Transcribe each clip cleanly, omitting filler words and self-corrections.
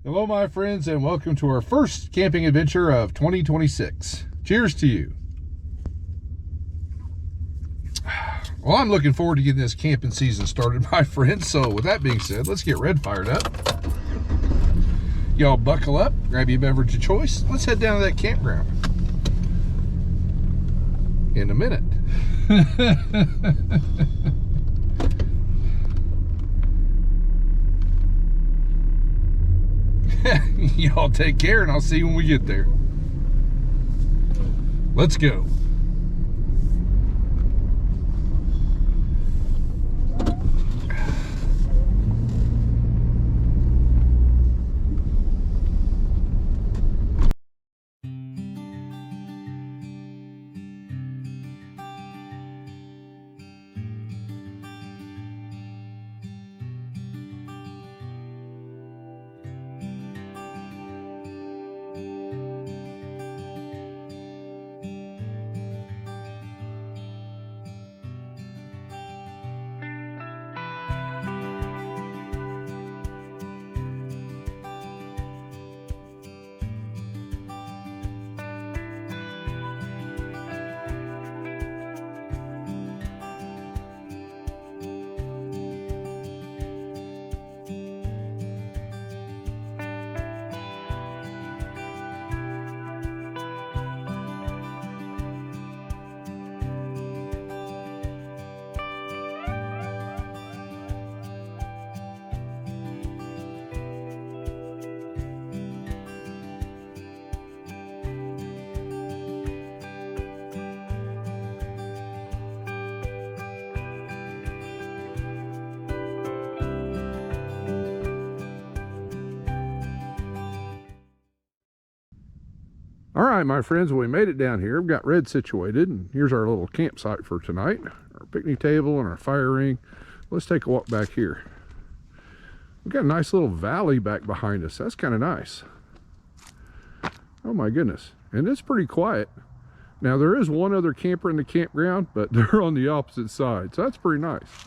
Hello, my friends, and welcome to our first camping adventure of 2026. Cheers to you. Well, I'm looking forward to getting this camping season started, my friends. So with that being said, let's get red fired up. Y'all buckle up, grab your beverage of choice. Let's head down to that campground in a minute. Y'all take care, and I'll see you when we get there. Let's go. All right, my friends, we made it down here. We've got red situated, and here's our little campsite for tonight. Our picnic table and our fire ring. Let's take a walk back here. We've got a nice little valley back behind us. That's kind of nice. Oh my goodness. And it's pretty quiet. Now, there is one other camper in the campground, but they're on the opposite side, so that's pretty nice.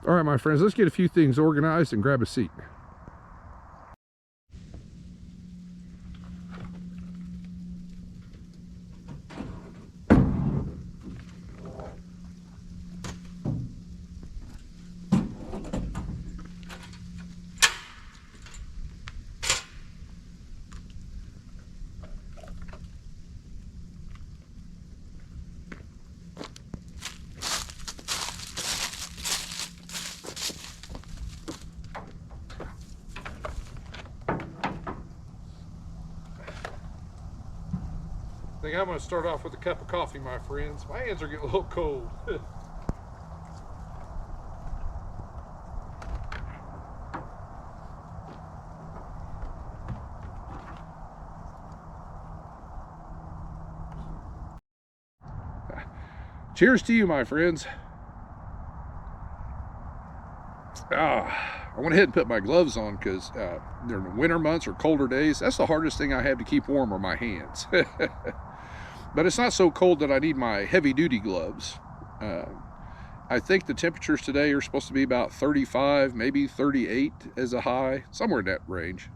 All right, my friends, let's get a few things organized and grab a seat. I think I'm going to start off with a cup of coffee, my friends. My hands are getting a little cold. Cheers to you, my friends. I went ahead and put my gloves on because during the winter months or colder days, that's the hardest thing I have to keep warm are my hands. But it's not so cold that I need my heavy-duty gloves. I think the temperatures today are supposed to be about 35, maybe 38 as a high, somewhere in that range.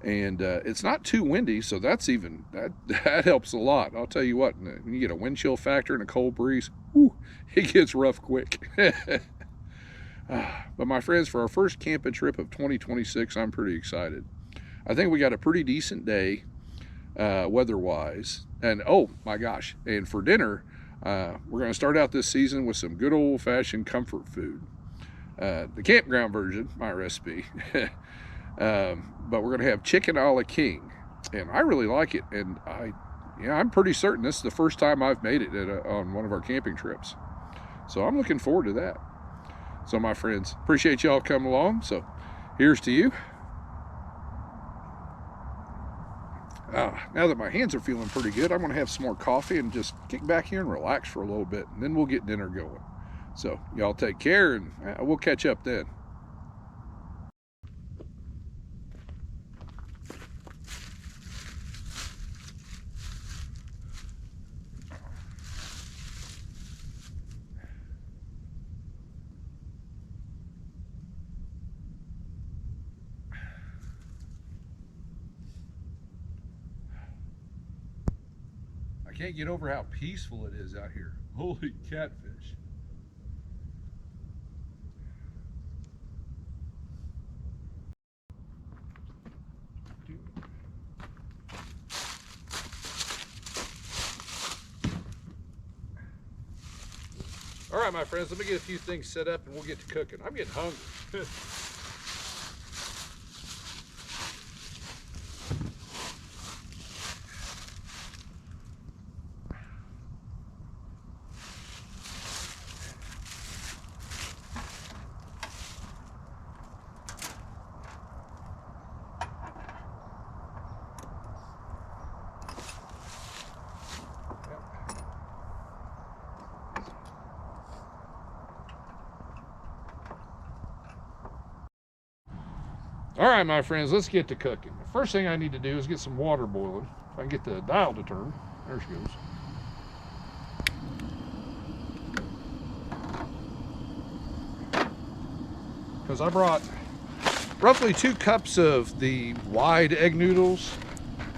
And it's not too windy, so that helps a lot. I'll tell you what, when you get a wind chill factor and a cold breeze, whew, it gets rough quick. But my friends, for our first camping trip of 2026, I'm pretty excited. I think we got a pretty decent day weather-wise. And oh my gosh, and for dinner, we're going to start out this season with some good old-fashioned comfort food. The campground version, my recipe. But we're going to have chicken a la king. And I really like it. And I'm pretty certain this is the first time I've made it on one of our camping trips. So I'm looking forward to that. So my friends, appreciate y'all coming along. So here's to you. Now that my hands are feeling pretty good, I'm going to have some more coffee and just kick back here and relax for a little bit. And then we'll get dinner going. So y'all take care, and we'll catch up then. can't get over how peaceful it is out here. Holy catfish. All right, my friends, let me get a few things set up and we'll get to cooking. I'm getting hungry. All right, my friends, let's get to cooking. The first thing I need to do is get some water boiling. If I can get the dial to turn. There she goes. Because I brought roughly 2 cups of the wide egg noodles.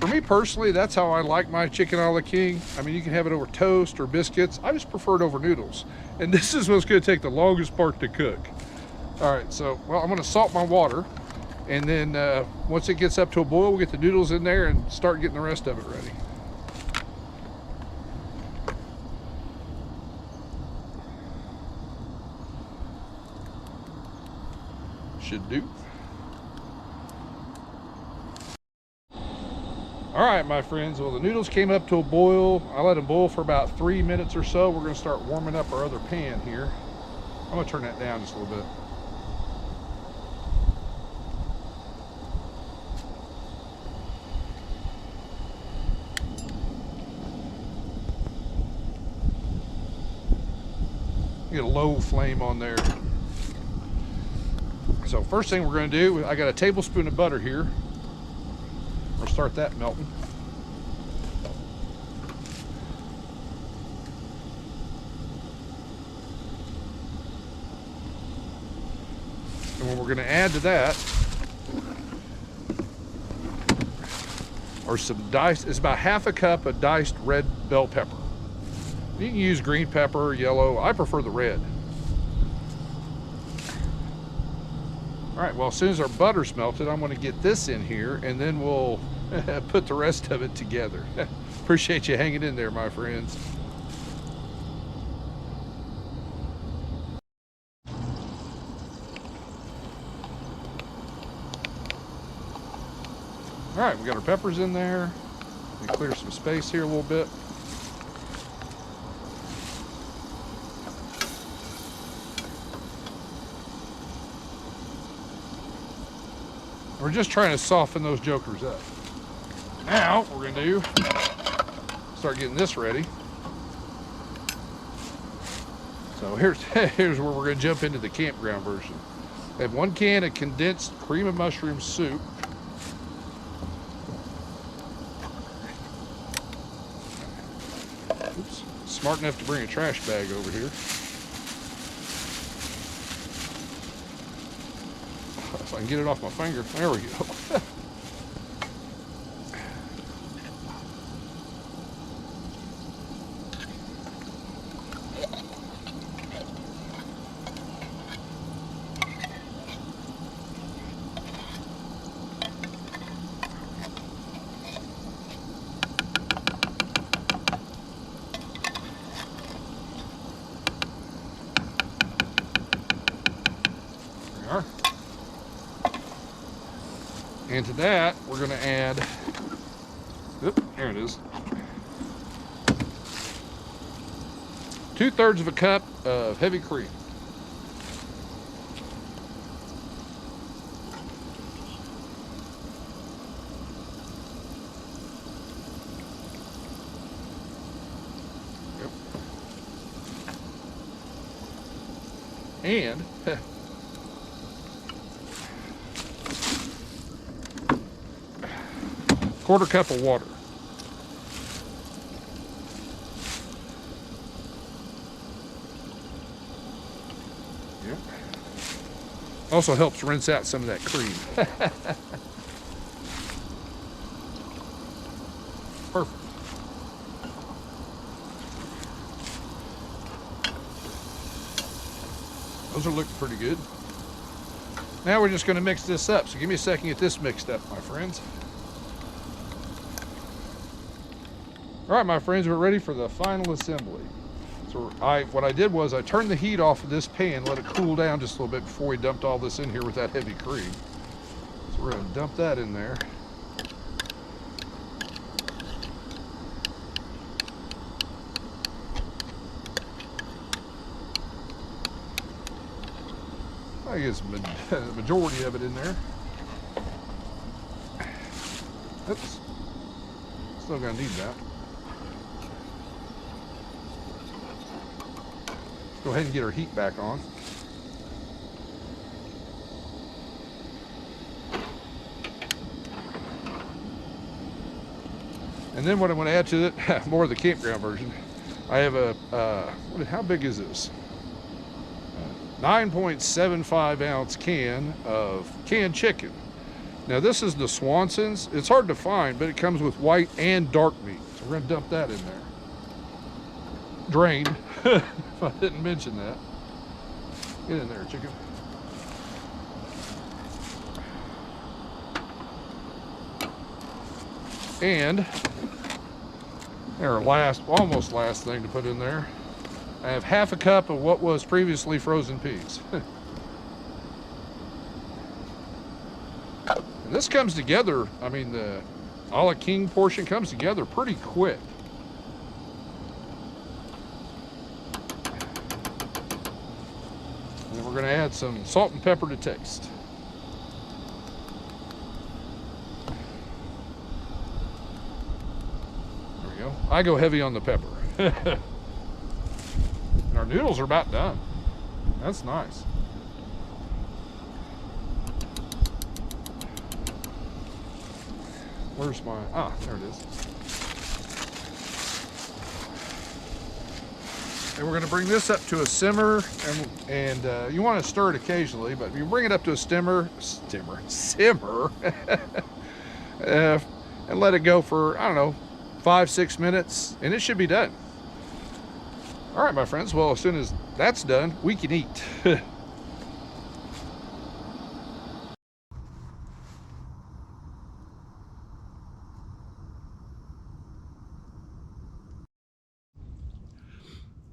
For me personally, that's how I like my chicken a la king. I mean, you can have it over toast or biscuits. I just prefer it over noodles. And this is what's going to take the longest part to cook. All right, so, well, I'm going to salt my water. And then once it gets up to a boil, we'll get the noodles in there and start getting the rest of it ready. Should do. All right, my friends, well, the noodles came up to a boil. I let them boil for about 3 minutes or so. We're gonna start warming up our other pan here. I'm gonna turn that down just a little bit. Get a low flame on there. So first thing we're going to do, I got a tablespoon of butter here. I'll start that melting. And what we're going to add to that are some diced, it's about half a cup of diced red bell pepper. You can use green pepper, yellow. I prefer the red. All right, well, as soon as our butter's melted, I'm going to get this in here, and then we'll put the rest of it together. Appreciate you hanging in there, my friends. All right, we got our peppers in there. Let me clear some space here a little bit. We're just trying to soften those jokers up. Now, what we're gonna do, start getting this ready. So here's where we're gonna jump into the campground version. I have 1 can of condensed cream of mushroom soup. Oops, smart enough to bring a trash bag over here. If I can get it off my finger. There we go. There we are. And to that, we're going to add, there it is, 2/3 of a cup of heavy cream. Yep. And 1/4 cup of water. Yep. Also helps rinse out some of that cream. Perfect. Those are looking pretty good. Now we're just going to mix this up. So give me a second to get this mixed up, my friends. All right, my friends, we're ready for the final assembly. So what I did was I turned the heat off of this pan, let it cool down just a little bit before we dumped all this in here with that heavy cream. So we're going to dump that in there. I guess the majority of it in there. Oops. Still gonna need that. Let's go ahead and get our heat back on. And then what I'm going to add to it, more of the campground version, I have a, how big is this? 9.75 ounce can of canned chicken. Now this is the Swanson's. It's hard to find, but it comes with white and dark meat. So we're gonna dump that in there. Drained, if I didn't mention that. Get in there, chicken. And our almost last thing to put in there, I have half a cup of what was previously frozen peas. And this comes together, I mean, the a la king portion comes together pretty quick. And then we're going to add some salt and pepper to taste. There we go. I go heavy on the pepper. Our noodles are about done. That's nice. Where's my, there it is. And we're gonna bring this up to a simmer, and you wanna stir it occasionally, but you bring it up to a simmer, and let it go for, I don't know, 5-6 minutes, and it should be done. All right, my friends, well, as soon as that's done, we can eat.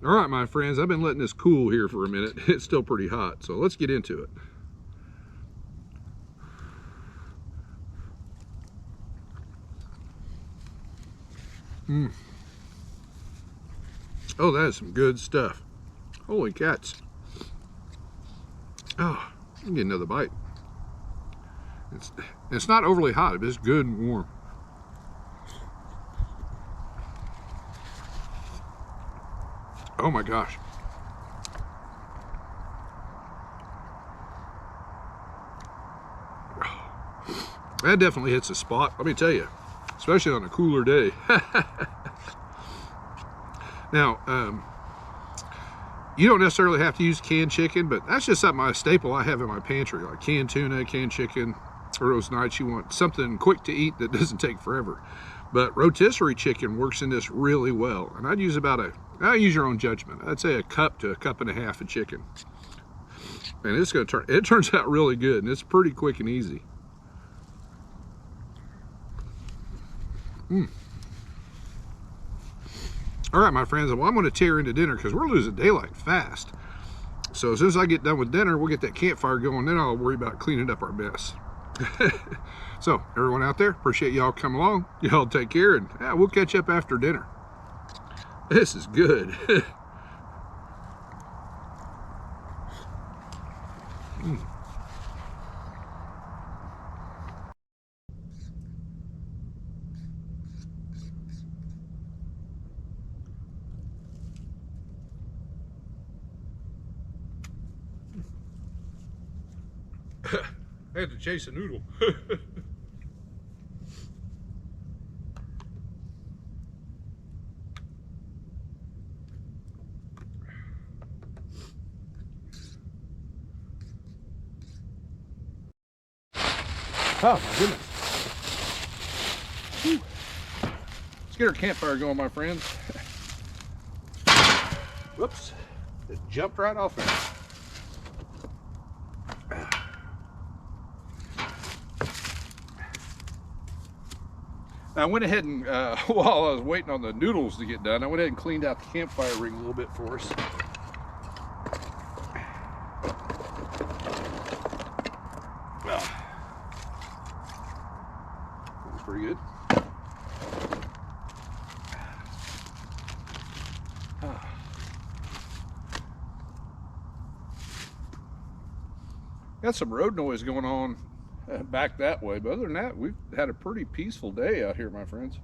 All right, my friends, I've been letting this cool here for a minute. It's still pretty hot, so let's get into it. Oh, that is some good stuff. Holy cats. Oh, I can get another bite. It's not overly hot, but it's good and warm. Oh my gosh. That definitely hits a spot, let me tell you, especially on a cooler day. Now, you don't necessarily have to use canned chicken, but that's just something, a staple I have in my pantry, like canned tuna, canned chicken, or those nights you want something quick to eat that doesn't take forever. But rotisserie chicken works in this really well. And I'd use use your own judgment. I'd say a cup to a cup and a half of chicken. And it turns out really good, and it's pretty quick and easy. All right, my friends, well, I'm going to tear into dinner because we're losing daylight fast. So as soon as I get done with dinner, we'll get that campfire going, then I'll worry about cleaning up our mess. So, everyone out there, appreciate y'all coming along. Y'all take care, and we'll catch up after dinner. This is good. I had to chase a noodle. Oh my goodness. Whew. Let's get our campfire going, my friends. Whoops, it jumped right off there. I went ahead and, while I was waiting on the noodles to get done, I went ahead and cleaned out the campfire ring a little bit for us. That's pretty good. Got some road noise going on back that way, but other than that, we've had a pretty peaceful day out here, my friends.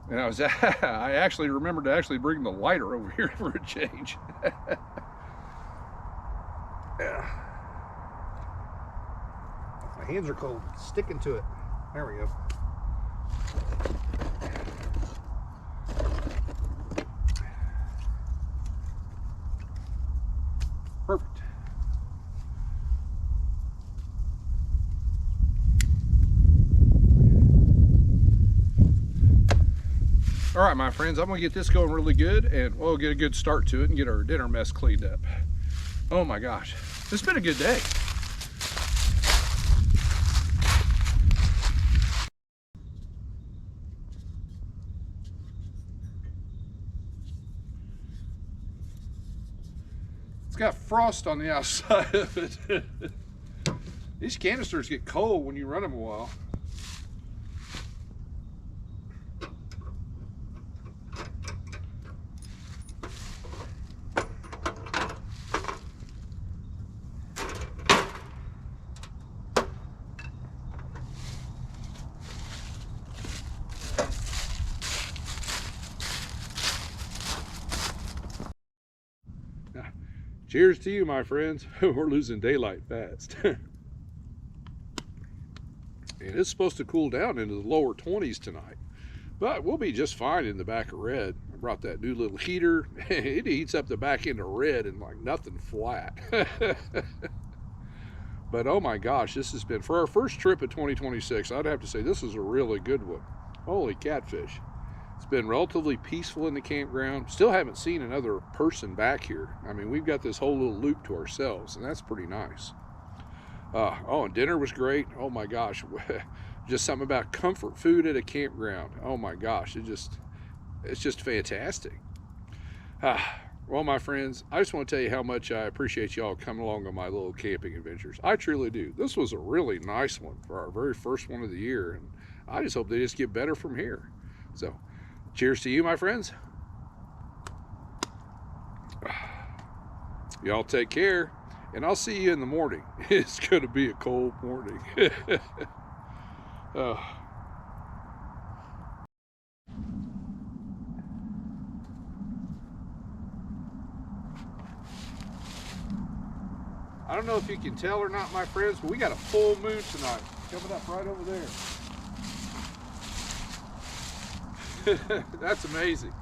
And I actually remembered to actually bring the lighter over here for a change. Yeah. My hands are cold, sticking to it. There we go. Perfect. All right, my friends, I'm gonna get this going really good, and we'll get a good start to it and get our dinner mess cleaned up. Oh my gosh, it's been a good day. It's got frost on the outside of it. These canisters get cold when you run them a while. Cheers to you, my friends. We're losing daylight fast. And it's supposed to cool down into the lower 20s tonight, but we'll be just fine in the back of Red. I brought that new little heater. It heats up the back end of Red and like nothing flat. But oh my gosh, this has been, for our first trip of 2026, I'd have to say this is a really good one. Holy catfish. It's been relatively peaceful in the campground. Still haven't seen another person back here. I mean, we've got this whole little loop to ourselves, and that's pretty nice. Oh, and dinner was great. Oh my gosh. Just something about comfort food at a campground. Oh my gosh, it's just fantastic. Well, my friends, I just want to tell you how much I appreciate y'all coming along on my little camping adventures. I truly do. This was a really nice one for our very first one of the year, and I just hope they just get better from here. So, cheers to you, my friends. Y'all take care, and I'll see you in the morning. It's going to be a cold morning. I don't know if you can tell or not, my friends, but we got a full moon tonight coming up right over there. That's amazing.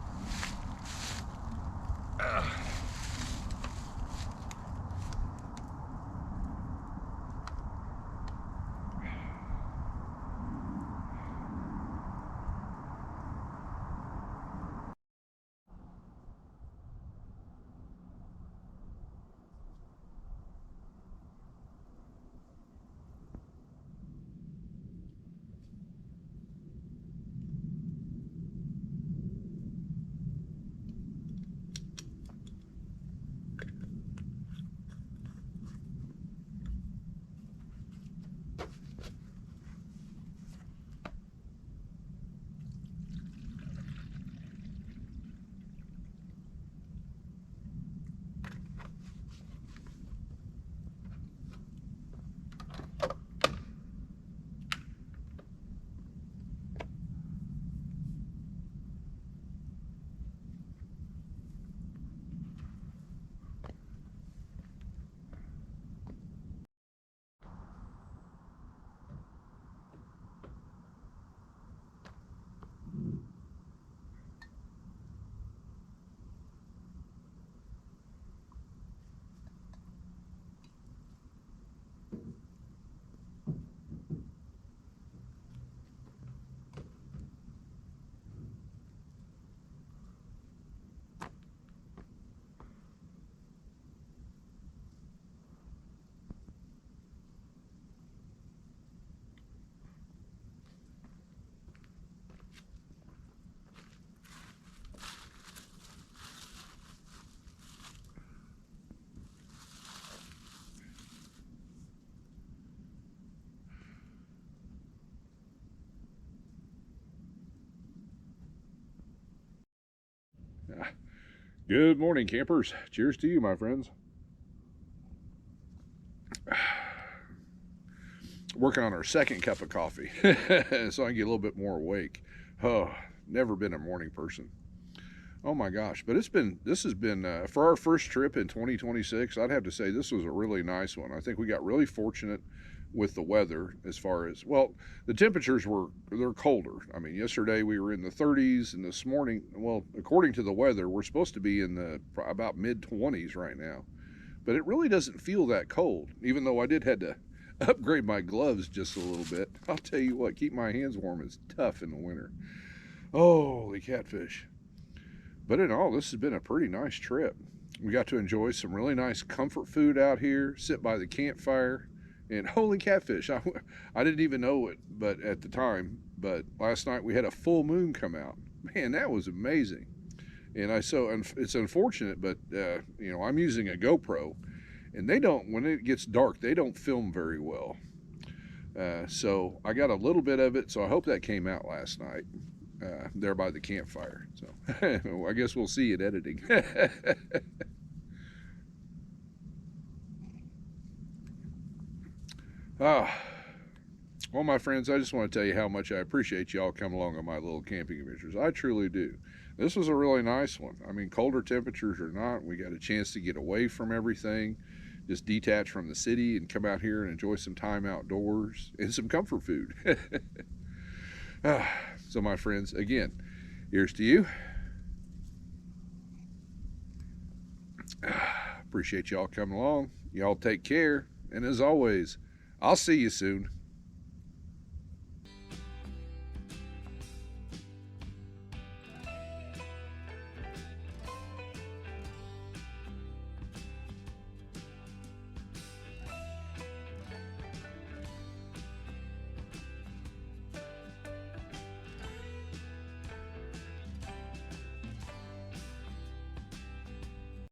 Good morning, campers. Cheers to you, my friends. Working on our second cup of coffee so I can get a little bit more awake. Oh, never been a morning person. Oh my gosh, but this has been for our first trip in 2026. I'd have to say this was a really nice one. I think we got really fortunate with the weather as far as, well, the temperatures they're colder. I mean, yesterday we were in the 30s, and this morning, well, according to the weather, we're supposed to be in the about mid 20s right now, but it really doesn't feel that cold, even though I did had to upgrade my gloves just a little bit. I'll tell you what, keep my hands warm is tough in the winter. Holy catfish. But in all, this has been a pretty nice trip. We got to enjoy some really nice comfort food out here, sit by the campfire, and holy catfish. I didn't even know it but at the time, but last night we had a full moon come out. Man, that was amazing. And it's unfortunate, but I'm using a GoPro, and they don't, when it gets dark, they don't film very well. So I got a little bit of it, so I hope that came out last night there by the campfire. So I guess we'll see it editing. Well, my friends, I just want to tell you how much I appreciate y'all coming along on my little camping adventures. I truly do. This was a really nice one. I mean, colder temperatures or not, we got a chance to get away from everything, just detach from the city and come out here and enjoy some time outdoors and some comfort food. So, my friends, again, here's to you. Appreciate y'all coming along. Y'all take care. And as always, I'll see you soon.